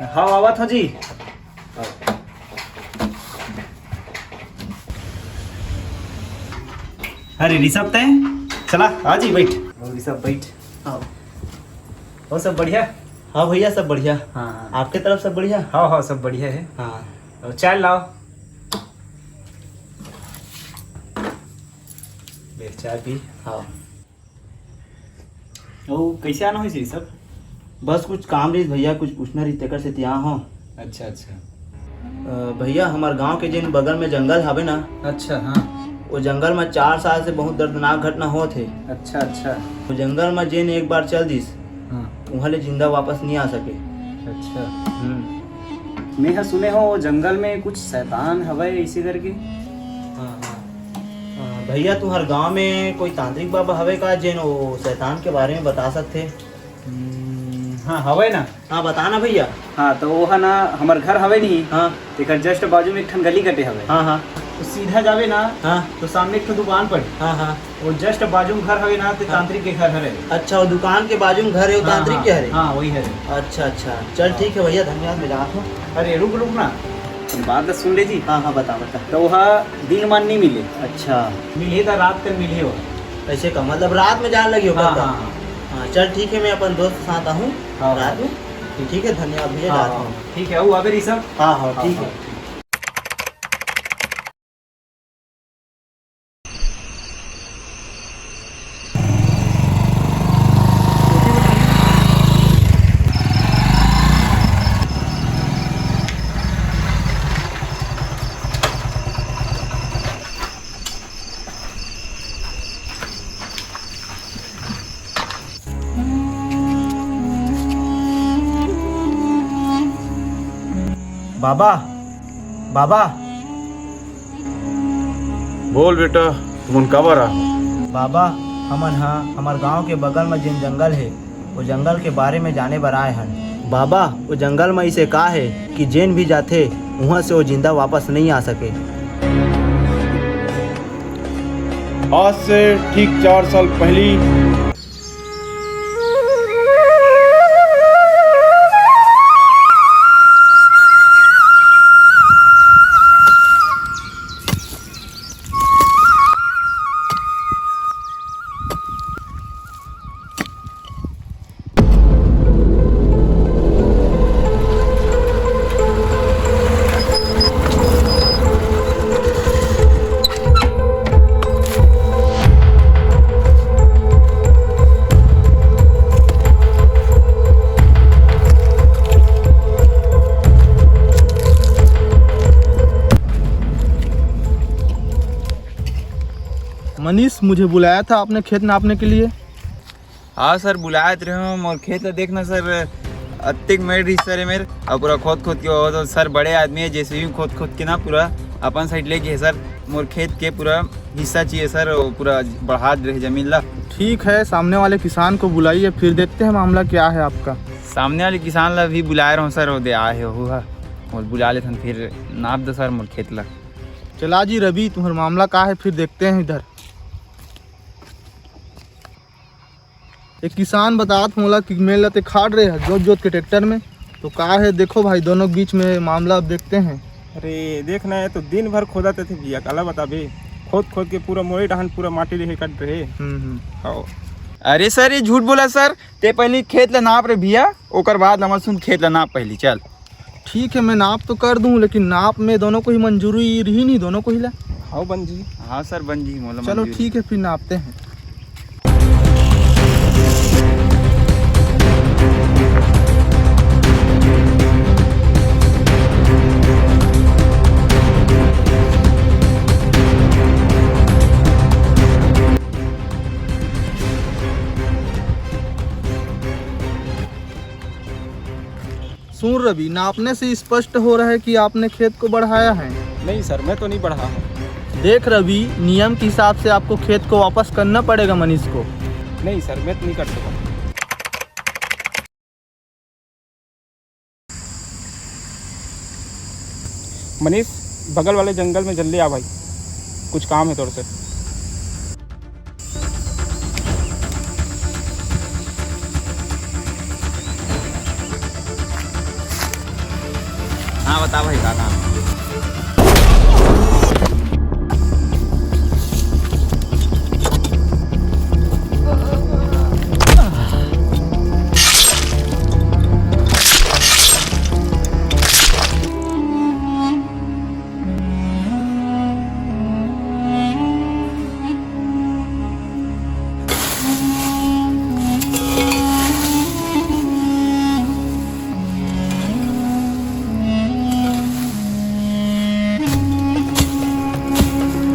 हाँ आवत हो जी। अरे ऋषभ तय चला आ जी बैठ। ऋषभ बैठ। हाँ और सब बढ़िया। हाँ भैया सब बढ़िया। हाँ आपके तरफ सब बढ़िया। हाँ हाँ सब बढ़िया है। हाँ और चाय लाओ। ले चाय पी। हाँ ओ कैसे आना हो ऋषभ? बस कुछ काम रही भैया, कुछ पूछना रही तेकर से यहाँ हो। अच्छा अच्छा भैया हमार गांव के जिन बगल में जंगल हवे ना, अच्छा। हाँ वो जंगल में 4 साल से बहुत दर्दनाक घटना हो थे। अच्छा अच्छा। वो जंगल में जिन एक बार चल दिस हाँ वहाँ ले जिंदा वापस नहीं आ सके। अच्छा। मैं सुने हो जंगल में कुछ शैतान हवे इसी करके। हाँ हाँ भैया तुम्हारे गांव में कोई तांत्रिक बाबा हवे का जिन वो शैतान के बारे में बता सकते? हाँ हवे ना। हाँ बताना भैया। हाँ तो वो है ना हमार घर हवे नहीं। हाँ तेकर जस्ट बाजू में एक ठन गली कटे हवे। हाँ हाँ तो सीधा जावे ना हाँ तो सामने एक ठो दुकान पड़े। हाँ हाँ। वो जस्ट बाजू में घर हवे ना तो तांत्रिक के घर हरे। अच्छा वो दुकान के बाजू में घर है, वो तांत्रिक के है? हाँ वही है। अच्छा अच्छा चल ठीक है भैया, धन्यवाद, मैं जाता हूँ। अरे रुक रुक ना, बात तो सुन ले जी। हाँ हाँ बता बता। तो वह दिन मान नहीं मिले। अच्छा मिले तो रात तक मिले हो। ऐसे का मतलब रात में जाने लगी हो? हाँ कल? हाँ हाँ चल ठीक है, मैं अपन दोस्त के साथ आऊँ हाँ। रात में। ठीक है धन्यवाद भैया, हाँ, जाता हूँ। ठीक है वो अगर ये सब। हाँ हाँ ठीक है। बाबा बाबा बोल बेटा, तुमन कब आ रहा? बाबा हमन हाँ हमार गांव के बगल में जिन जंगल है वो जंगल के बारे में जाने बर आए हन। बाबा वो जंगल में इसे कहा है कि जैन भी जाते वहाँ से वो जिंदा वापस नहीं आ सके। आज से ठीक 4 साल पहली मनीष, मुझे बुलाया था आपने खेत नापने के लिए? हाँ सर बुलाए थे हम, और खेत देखना सर अतिक मेड रही सर है मेरे, और पूरा खोद खोद के हो तो सर बड़े आदमी है जैसे भी खोद खोद के ना पूरा अपन साइड लेके है सर। मोर खेत के पूरा हिस्सा चाहिए सर, और पूरा बढ़ा रहे जमीन ला। ठीक है, सामने वाले किसान को बुलाइए, फिर देखते हैं मामला क्या है आपका। सामने वाले किसान ला भी बुलाए रहा हूँ सर, वो दे आए हो और बुला लेते हैं, फिर नाप दो सर मोर खेत ला। चला जी रवि, तुम्हारा मामला क्या है फिर देखते हैं इधर। एक किसान बतात मोला कि मेल लते खाड़ रहे हैं जोत जोत के ट्रैक्टर में, तो कहा है देखो भाई दोनों के बीच में मामला अब देखते हैं। अरे देखना है तो दिन भर खोदाते थे भैया, काला बता बे, खोद खोद के पूरा मोड़ी डहान पूरा माटी ले कट रहे। हाँ अरे सर ये झूठ बोला सर, ते पहले खेत ला नाप रहे भैया, ओकर बाद हमारे सुन खेत ला नाप पहली चल। ठीक है, मैं नाप तो कर दूं, लेकिन नाप में दोनों को ही मंजूरी रही नहीं, दोनों को ही ला। हाँ बन जी। हाँ सर बन जी मोला चलो मंजूर। ठीक है, फिर नापते हैं। सुन रवि, नापने से स्पष्ट हो रहा है कि आपने खेत को बढ़ाया है। नहीं सर मैं तो नहीं बढ़ा हूँ। देख रवि, नियम के हिसाब से आपको खेत को वापस करना पड़ेगा मनीष को। नहीं सर मैं तो नहीं कर सकता। मनीष बगल वाले जंगल में जल्दी आ भाई, कुछ काम है तोड़ से। बता भाई का काम है।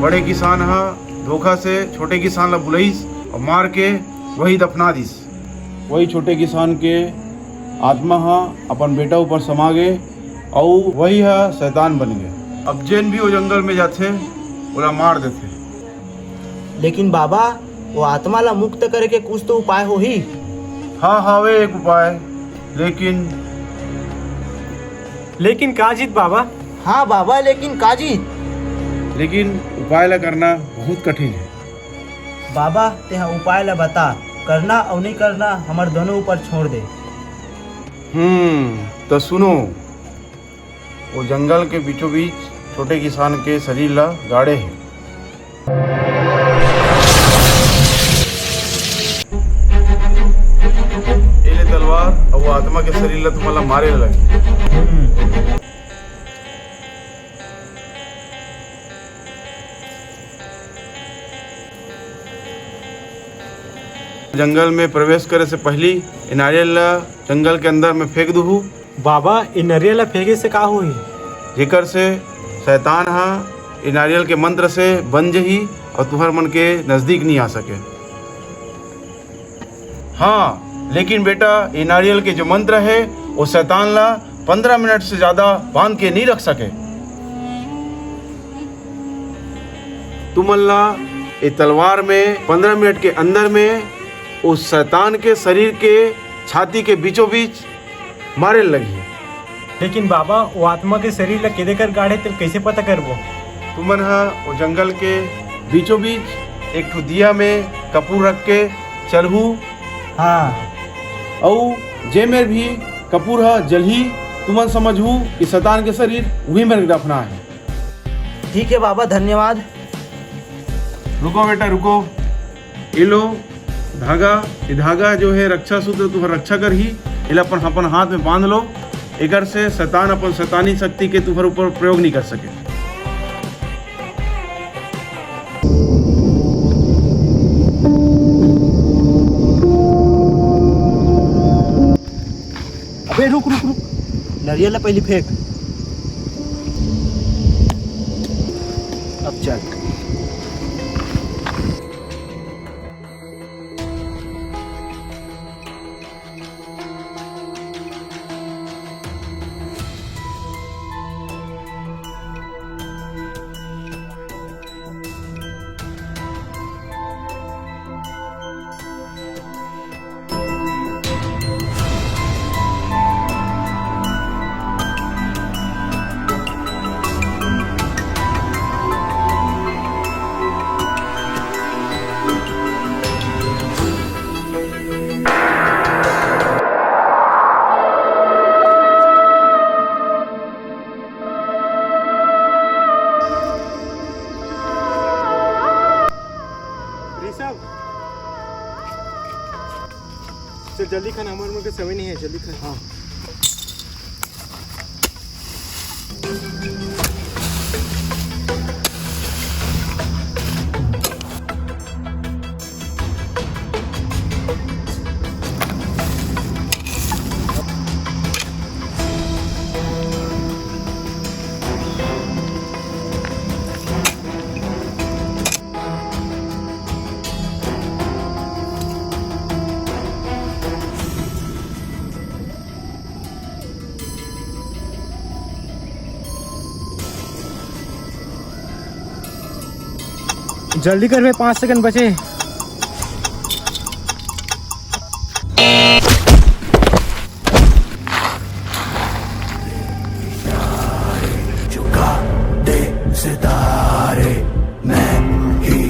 बड़े किसान हा धोखा से छोटे किसान ला बुलईस और मार के वही दफना दिस। वही छोटे किसान के आत्मा हा अपन बेटा ऊपर समा गए और वही हा शैतान बन गए। अब जैन भी वो जंगल में जाते ओला मार देते। लेकिन बाबा वो आत्मा ला मुक्त करे के कुछ तो उपाय हो ही। हाँ हावे एक उपाय, लेकिन काजित बाबा। हाँ बाबा, लेकिन काजी। लेकिन उपाय ला करना बहुत कठिन है। बाबा तेहा उपाय ला बता, करना और नहीं करना हमार दोनों ऊपर छोड़ दे। तो सुनो, वो जंगल के बीचों बीच छोटे किसान के शरीर ला गाड़े है। ये तलवार और वो आत्मा के शरीर ला तुम्हारा मारे लगे। जंगल में प्रवेश करे से पहली नारियल ला जंगल के अंदर में फेंक दूँ। बाबा इन नारियल फेंके से का हुई? जेकर से शैतान हा इ नारियल के मंत्र से बन जही और तुम्हार मन के नजदीक नहीं आ सके। हाँ लेकिन बेटा ये नारियल के जो मंत्र है वो शैतान ला 15 मिनट से ज्यादा बांध के नहीं रख सके। तुम अल्लाह ये तलवार में 15 मिनट के अंदर में उस शैतान के शरीर के छाती के बीचों बीच मारे लगी। लेकिन बाबा वो आत्मा के शरीर ला केदे कर गाड़े तो कैसे पता करबो? तुमन हा वो जंगल के बीचों बीच एक ठो दिया में कपूर रख के चलहू। हाँ और जे में भी कपूर हा जलही, तुमन समझू कि शैतान के शरीर वही में दफना है। ठीक है बाबा, धन्यवाद। रुको बेटा रुको, ये लो धागा। ये धागा जो है रक्षा सूत्र तुम्हारा रक्षा कर ही इला अपन हाथ में बांध लो। एकर से शैतान अपन शैतानी शक्ति के तुम्हारे ऊपर प्रयोग नहीं कर सके। अबे रुक रुक रुक, नारियल ला पहले फेंक। अब चल। चल जल्दी खाना, हमारे मुझे समय नहीं है, जल्दी खाना। हाँ जल्दी कर, में 5 सेकंड बचे। सितारे मैं ही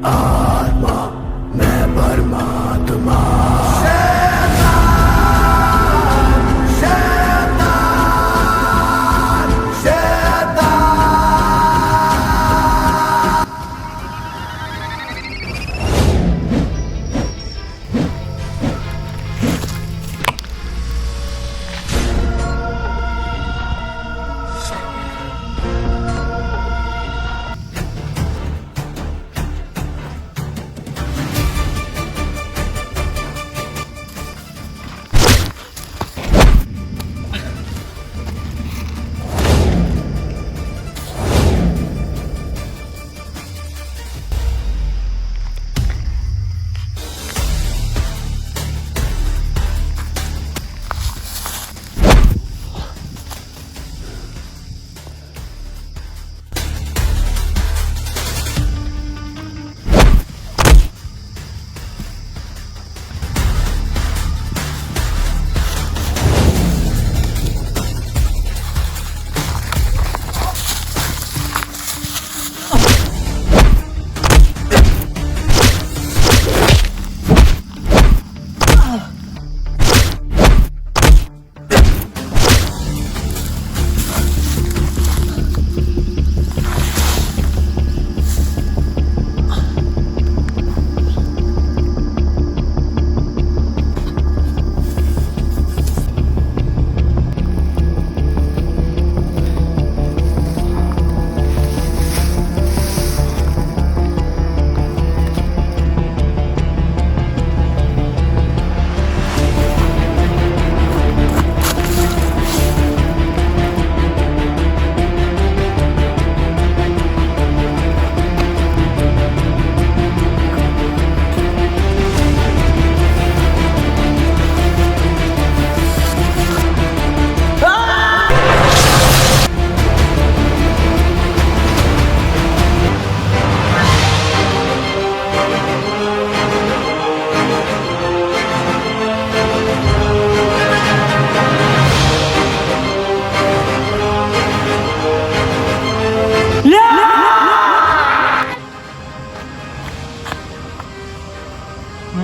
आत्मा, मैं परमात्मा। शैतान, शैतान,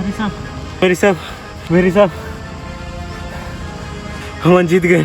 मेरी सब हम जीत गए।